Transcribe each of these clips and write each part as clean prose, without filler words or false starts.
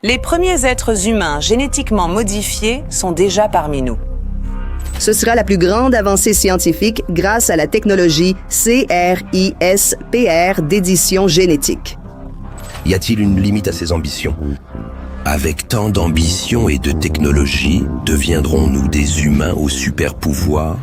Les premiers êtres humains génétiquement modifiés sont déjà parmi nous. Ce sera la plus grande avancée scientifique grâce à la technologie CRISPR d'édition génétique. Y a-t-il une limite à ces ambitions? Avec tant d'ambition et de technologie, deviendrons-nous des humains aux super pouvoirs?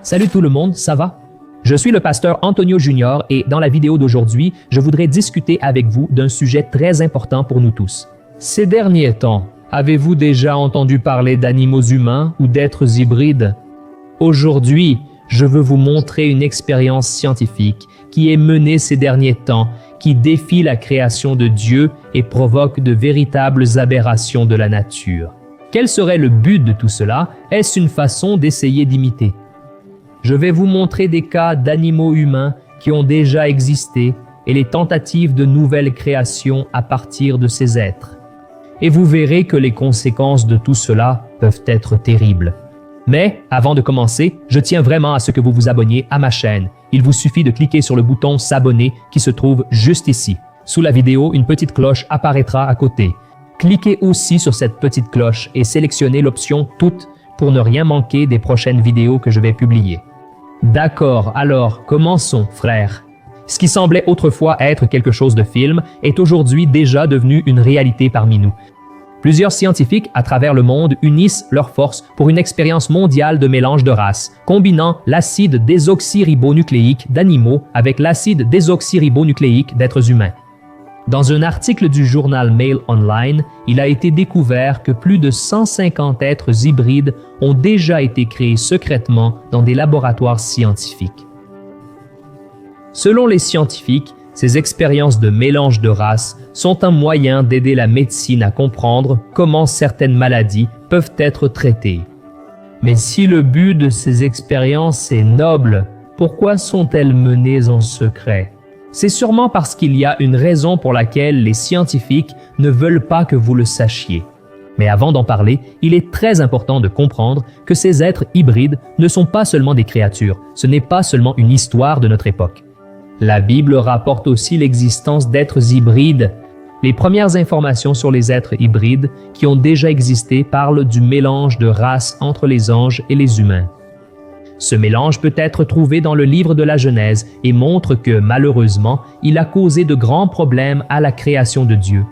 Salut tout le monde, ça va? Je suis le pasteur Antonio Junior et dans la vidéo d'aujourd'hui, je voudrais discuter avec vous d'un sujet très important pour nous tous. Ces derniers temps, avez-vous déjà entendu parler d'animaux humains ou d'êtres hybrides? Aujourd'hui, je veux vous montrer une expérience scientifique qui est menée ces derniers temps, qui défie la création de Dieu et provoque de véritables aberrations de la nature. Quel serait le but de tout cela? Est-ce une façon d'essayer d'imiter? Je vais vous montrer des cas d'animaux humains qui ont déjà existé et les tentatives de nouvelles créations à partir de ces êtres. Et vous verrez que les conséquences de tout cela peuvent être terribles. Mais avant de commencer, je tiens vraiment à ce que vous vous abonniez à ma chaîne. Il vous suffit de cliquer sur le bouton s'abonner qui se trouve juste ici. Sous la vidéo, une petite cloche apparaîtra à côté. Cliquez aussi sur cette petite cloche et sélectionnez l'option Toutes pour ne rien manquer des prochaines vidéos que je vais publier. D'accord, alors commençons, frères. Ce qui semblait autrefois être quelque chose de film est aujourd'hui déjà devenu une réalité parmi nous. Plusieurs scientifiques à travers le monde unissent leurs forces pour une expérience mondiale de mélange de races, combinant l'acide désoxyribonucléique d'animaux avec l'acide désoxyribonucléique d'êtres humains. Dans un article du journal Mail Online, il a été découvert que plus de 150 êtres hybrides ont déjà été créés secrètement dans des laboratoires scientifiques. Selon les scientifiques, ces expériences de mélange de races sont un moyen d'aider la médecine à comprendre comment certaines maladies peuvent être traitées. Mais si le but de ces expériences est noble, pourquoi sont-elles menées en secret? C'est sûrement parce qu'il y a une raison pour laquelle les scientifiques ne veulent pas que vous le sachiez. Mais avant d'en parler, il est très important de comprendre que ces êtres hybrides ne sont pas seulement des créatures, ce n'est pas seulement une histoire de notre époque. La Bible rapporte aussi l'existence d'êtres hybrides. Les premières informations sur les êtres hybrides qui ont déjà existé parlent du mélange de races entre les anges et les humains. Ce mélange peut être trouvé dans le livre de la Genèse et montre que, malheureusement, il a causé de grands problèmes à la création de Dieu.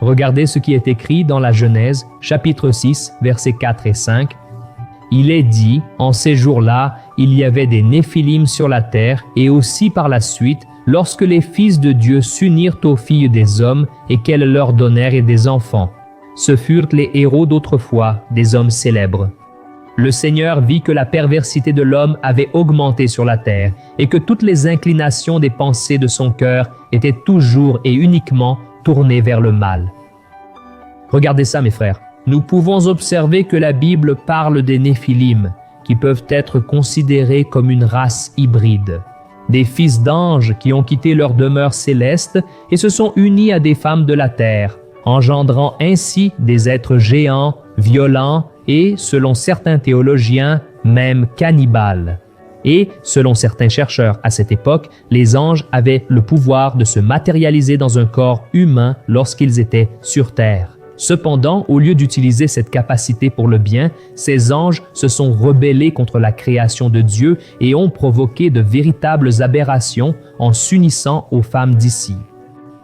Regardez ce qui est écrit dans la Genèse, chapitre 6, versets 4 et 5. Il est dit, en ces jours-là, il y avait des Néphilim sur la terre, et aussi par la suite, lorsque les fils de Dieu s'unirent aux filles des hommes et qu'elles leur donnèrent des enfants. Ce furent les héros d'autrefois, des hommes célèbres. Le Seigneur vit que la perversité de l'homme avait augmenté sur la terre et que toutes les inclinations des pensées de son cœur étaient toujours et uniquement tournées vers le mal. Regardez ça, mes frères. Nous pouvons observer que la Bible parle des Néphilim, qui peuvent être considérés comme une race hybride. Des fils d'anges qui ont quitté leur demeure céleste et se sont unis à des femmes de la terre, engendrant ainsi des êtres géants, violents et, selon certains théologiens, même cannibales. Et, selon certains chercheurs à cette époque, les anges avaient le pouvoir de se matérialiser dans un corps humain lorsqu'ils étaient sur terre. Cependant, au lieu d'utiliser cette capacité pour le bien, ces anges se sont rebellés contre la création de Dieu et ont provoqué de véritables aberrations en s'unissant aux femmes d'ici.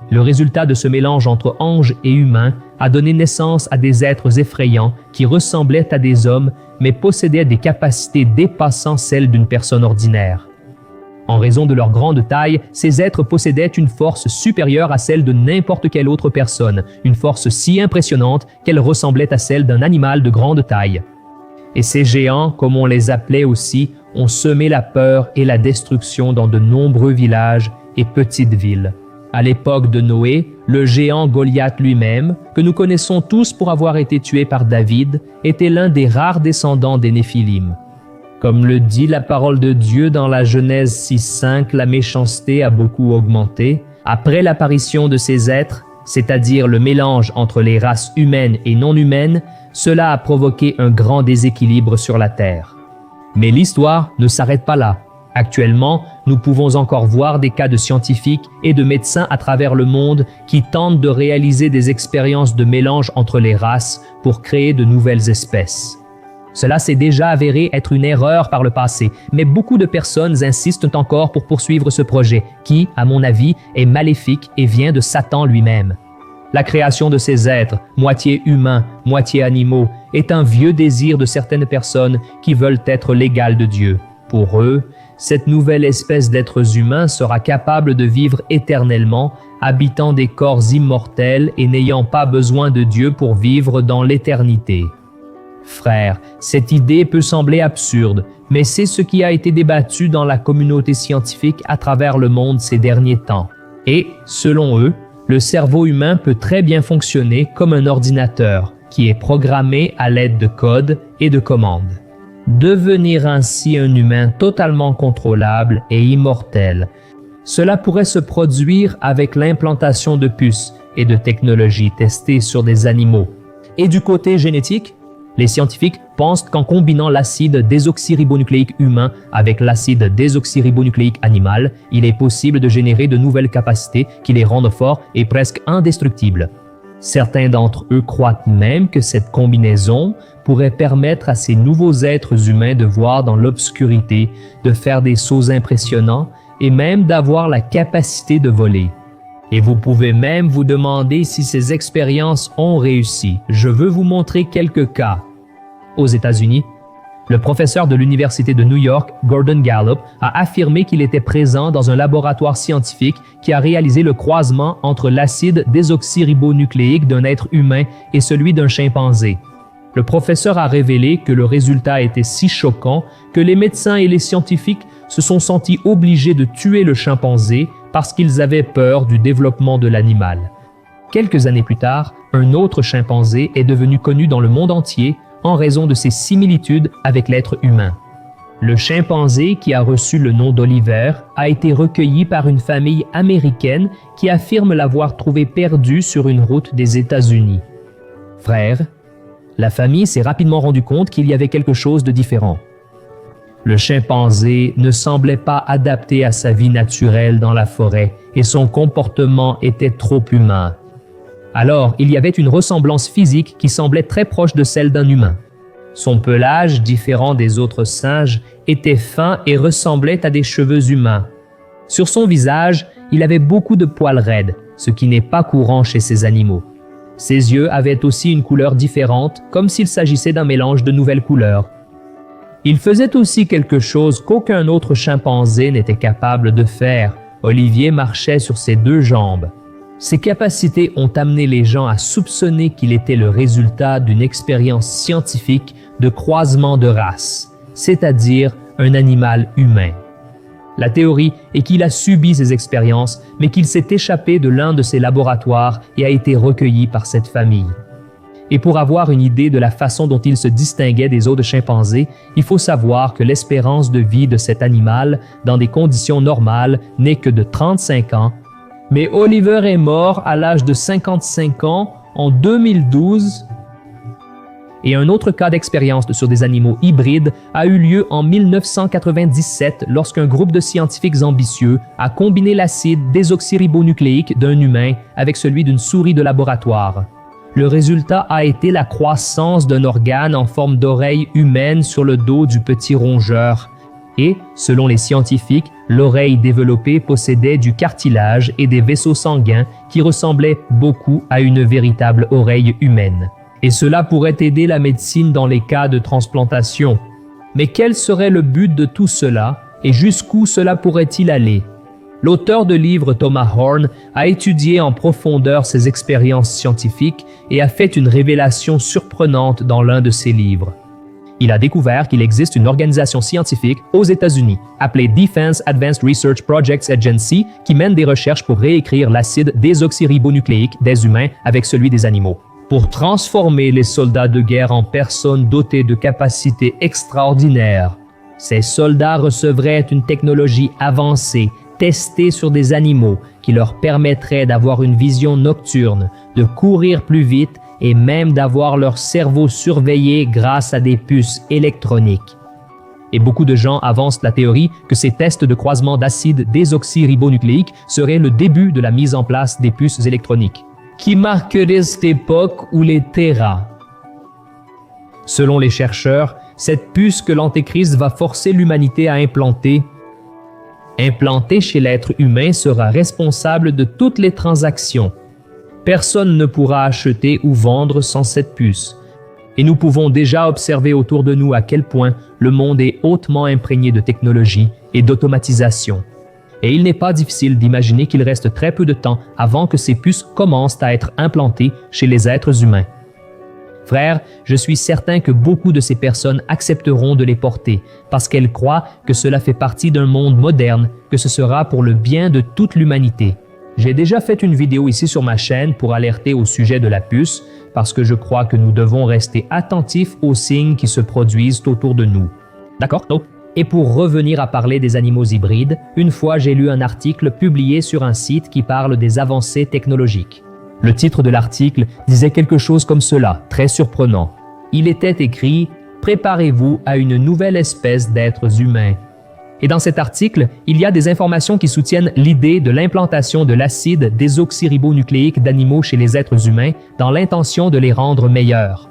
Le résultat de ce mélange entre anges et humains a donné naissance à des êtres effrayants qui ressemblaient à des hommes mais possédaient des capacités dépassant celles d'une personne ordinaire. En raison de leur grande taille, ces êtres possédaient une force supérieure à celle de n'importe quelle autre personne, une force si impressionnante qu'elle ressemblait à celle d'un animal de grande taille. Et ces géants, comme on les appelait aussi, ont semé la peur et la destruction dans de nombreux villages et petites villes. À l'époque de Noé, le géant Goliath lui-même, que nous connaissons tous pour avoir été tué par David, était l'un des rares descendants des Néphilim. Comme le dit la parole de Dieu dans la Genèse 6.5, la méchanceté a beaucoup augmenté. Après l'apparition de ces êtres, c'est-à-dire le mélange entre les races humaines et non humaines, cela a provoqué un grand déséquilibre sur la terre. Mais l'histoire ne s'arrête pas là. Actuellement, nous pouvons encore voir des cas de scientifiques et de médecins à travers le monde qui tentent de réaliser des expériences de mélange entre les races pour créer de nouvelles espèces. Cela s'est déjà avéré être une erreur par le passé, mais beaucoup de personnes insistent encore pour poursuivre ce projet qui, à mon avis, est maléfique et vient de Satan lui-même. La création de ces êtres, moitié humains, moitié animaux, est un vieux désir de certaines personnes qui veulent être l'égale de Dieu. Pour eux, cette nouvelle espèce d'êtres humains sera capable de vivre éternellement, habitant des corps immortels et n'ayant pas besoin de Dieu pour vivre dans l'éternité. Frères, cette idée peut sembler absurde, mais c'est ce qui a été débattu dans la communauté scientifique à travers le monde ces derniers temps. Et, selon eux, le cerveau humain peut très bien fonctionner comme un ordinateur qui est programmé à l'aide de codes et de commandes. Devenir ainsi un humain totalement contrôlable et immortel. Cela pourrait se produire avec l'implantation de puces et de technologies testées sur des animaux. Et du côté génétique, les scientifiques pensent qu'en combinant l'acide désoxyribonucléique humain avec l'acide désoxyribonucléique animal, il est possible de générer de nouvelles capacités qui les rendent forts et presque indestructibles. Certains d'entre eux croient même que cette combinaison pourrait permettre à ces nouveaux êtres humains de voir dans l'obscurité, de faire des sauts impressionnants et même d'avoir la capacité de voler. Et vous pouvez même vous demander si ces expériences ont réussi. Je veux vous montrer quelques cas. Aux États-Unis, le professeur de l'Université de New York, Gordon Gallup, a affirmé qu'il était présent dans un laboratoire scientifique qui a réalisé le croisement entre l'acide désoxyribonucléique d'un être humain et celui d'un chimpanzé. Le professeur a révélé que le résultat était si choquant que les médecins et les scientifiques se sont sentis obligés de tuer le chimpanzé parce qu'ils avaient peur du développement de l'animal. Quelques années plus tard, un autre chimpanzé est devenu connu dans le monde entier en raison de ses similitudes avec l'être humain. Le chimpanzé, qui a reçu le nom d'Oliver, a été recueilli par une famille américaine qui affirme l'avoir trouvé perdu sur une route des États-Unis. Frères, la famille s'est rapidement rendu compte qu'il y avait quelque chose de différent. Le chimpanzé ne semblait pas adapté à sa vie naturelle dans la forêt et son comportement était trop humain. Alors, il y avait une ressemblance physique qui semblait très proche de celle d'un humain. Son pelage, différent des autres singes, était fin et ressemblait à des cheveux humains. Sur son visage, il avait beaucoup de poils raides, ce qui n'est pas courant chez ces animaux. Ses yeux avaient aussi une couleur différente, comme s'il s'agissait d'un mélange de nouvelles couleurs. Il faisait aussi quelque chose qu'aucun autre chimpanzé n'était capable de faire. Olivier marchait sur ses deux jambes. Ses capacités ont amené les gens à soupçonner qu'il était le résultat d'une expérience scientifique de croisement de race, c'est-à-dire un animal humain. La théorie est qu'il a subi ces expériences, mais qu'il s'est échappé de l'un de ses laboratoires et a été recueilli par cette famille. Et pour avoir une idée de la façon dont il se distinguait des autres chimpanzés, il faut savoir que l'espérance de vie de cet animal, dans des conditions normales, n'est que de 35 ans, mais Oliver est mort à l'âge de 55 ans en 2012. Et un autre cas d'expérience sur des animaux hybrides a eu lieu en 1997 lorsqu'un groupe de scientifiques ambitieux a combiné l'acide désoxyribonucléique d'un humain avec celui d'une souris de laboratoire. Le résultat a été la croissance d'un organe en forme d'oreille humaine sur le dos du petit rongeur. Et, selon les scientifiques, l'oreille développée possédait du cartilage et des vaisseaux sanguins qui ressemblaient beaucoup à une véritable oreille humaine. Et cela pourrait aider la médecine dans les cas de transplantation. Mais quel serait le but de tout cela et jusqu'où cela pourrait-il aller? L'auteur de livre Thomas Horn a étudié en profondeur ces expériences scientifiques et a fait une révélation surprenante dans l'un de ses livres. Il a découvert qu'il existe une organisation scientifique aux États-Unis appelée Defense Advanced Research Projects Agency qui mène des recherches pour réécrire l'acide désoxyribonucléique des humains avec celui des animaux, pour transformer les soldats de guerre en personnes dotées de capacités extraordinaires. Ces soldats recevraient une technologie avancée, testée sur des animaux, qui leur permettrait d'avoir une vision nocturne, de courir plus vite et même d'avoir leur cerveau surveillé grâce à des puces électroniques. Et beaucoup de gens avancent la théorie que ces tests de croisement d'acide désoxyribonucléique seraient le début de la mise en place des puces électroniques, qui marquerait cette époque où les terras. Selon les chercheurs, cette puce que l'Antéchrist va forcer l'humanité à implanter chez l'être humain sera responsable de toutes les transactions. Personne ne pourra acheter ou vendre sans cette puce. Et nous pouvons déjà observer autour de nous à quel point le monde est hautement imprégné de technologie et d'automatisation. Et il n'est pas difficile d'imaginer qu'il reste très peu de temps avant que ces puces commencent à être implantées chez les êtres humains. Frères, je suis certain que beaucoup de ces personnes accepteront de les porter parce qu'elles croient que cela fait partie d'un monde moderne, que ce sera pour le bien de toute l'humanité. J'ai déjà fait une vidéo ici sur ma chaîne pour alerter au sujet de la puce parce que je crois que nous devons rester attentifs aux signes qui se produisent autour de nous. D'accord? Et pour revenir à parler des animaux hybrides, une fois j'ai lu un article publié sur un site qui parle des avancées technologiques. Le titre de l'article disait quelque chose comme cela, très surprenant. Il était écrit « Préparez-vous à une nouvelle espèce d'êtres humains ». Et dans cet article, il y a des informations qui soutiennent l'idée de l'implantation de l'acide désoxyribonucléique d'animaux chez les êtres humains dans l'intention de les rendre meilleurs.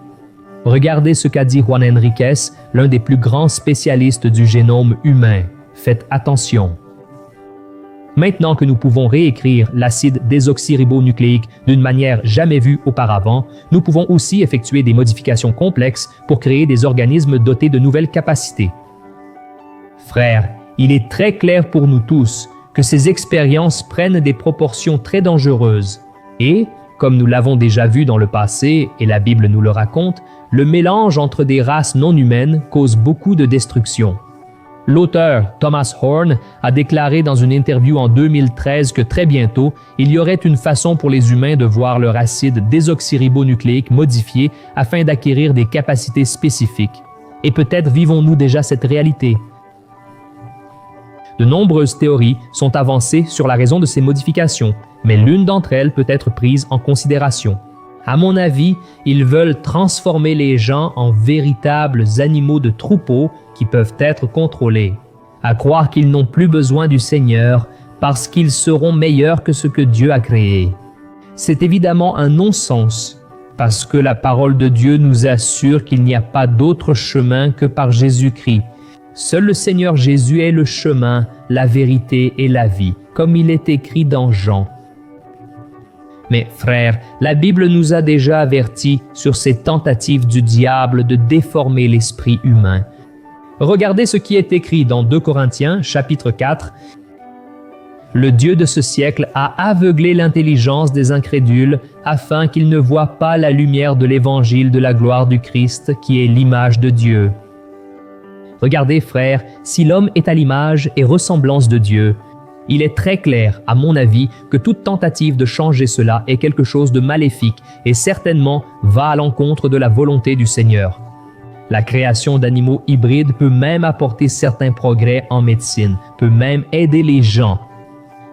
Regardez ce qu'a dit Juan Enriquez, l'un des plus grands spécialistes du génome humain. Faites attention. Maintenant que nous pouvons réécrire l'acide désoxyribonucléique d'une manière jamais vue auparavant, nous pouvons aussi effectuer des modifications complexes pour créer des organismes dotés de nouvelles capacités. Frères, il est très clair pour nous tous que ces expériences prennent des proportions très dangereuses et, comme nous l'avons déjà vu dans le passé et la Bible nous le raconte, le mélange entre des races non humaines cause beaucoup de destruction. L'auteur Thomas Horn a déclaré dans une interview en 2013 que très bientôt, il y aurait une façon pour les humains de voir leur acide désoxyribonucléique modifié afin d'acquérir des capacités spécifiques. Et peut-être vivons-nous déjà cette réalité. De nombreuses théories sont avancées sur la raison de ces modifications, mais l'une d'entre elles peut être prise en considération. À mon avis, ils veulent transformer les gens en véritables animaux de troupeau qui peuvent être contrôlés, à croire qu'ils n'ont plus besoin du Seigneur parce qu'ils seront meilleurs que ce que Dieu a créé. C'est évidemment un non-sens, parce que la parole de Dieu nous assure qu'il n'y a pas d'autre chemin que par Jésus-Christ. Seul le Seigneur Jésus est le chemin, la vérité et la vie, comme il est écrit dans Jean. Mais frères, la Bible nous a déjà avertis sur ces tentatives du diable de déformer l'esprit humain. Regardez ce qui est écrit dans 2 Corinthiens, chapitre 4. « Le Dieu de ce siècle a aveuglé l'intelligence des incrédules afin qu'ils ne voient pas la lumière de l'évangile de la gloire du Christ qui est l'image de Dieu. » Regardez, frères, si l'homme est à l'image et ressemblance de Dieu, il est très clair, à mon avis, que toute tentative de changer cela est quelque chose de maléfique et certainement va à l'encontre de la volonté du Seigneur. La création d'animaux hybrides peut même apporter certains progrès en médecine, peut même aider les gens.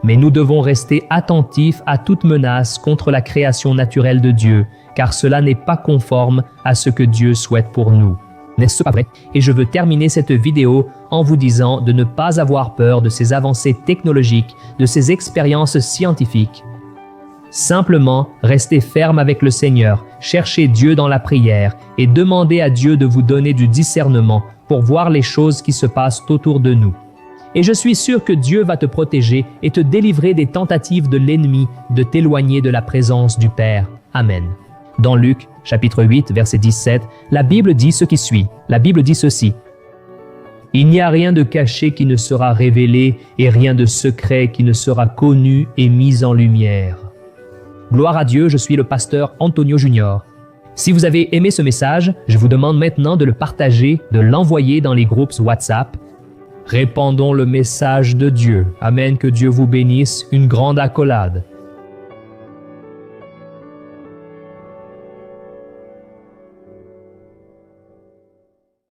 Mais nous devons rester attentifs à toute menace contre la création naturelle de Dieu, car cela n'est pas conforme à ce que Dieu souhaite pour nous. N'est-ce pas vrai? Et je veux terminer cette vidéo en vous disant de ne pas avoir peur de ces avancées technologiques, de ces expériences scientifiques. Simplement, restez ferme avec le Seigneur, cherchez Dieu dans la prière et demandez à Dieu de vous donner du discernement pour voir les choses qui se passent autour de nous. Et je suis sûr que Dieu va te protéger et te délivrer des tentatives de l'ennemi de t'éloigner de la présence du Père. Amen. Dans Luc, chapitre 8, verset 17, la Bible dit ce qui suit. La Bible dit ceci. « Il n'y a rien de caché qui ne sera révélé et rien de secret qui ne sera connu et mis en lumière. » Gloire à Dieu, je suis le pasteur Antonio Junior. Si vous avez aimé ce message, je vous demande maintenant de le partager, de l'envoyer dans les groupes WhatsApp. Répandons le message de Dieu. Amen, que Dieu vous bénisse. Une grande accolade.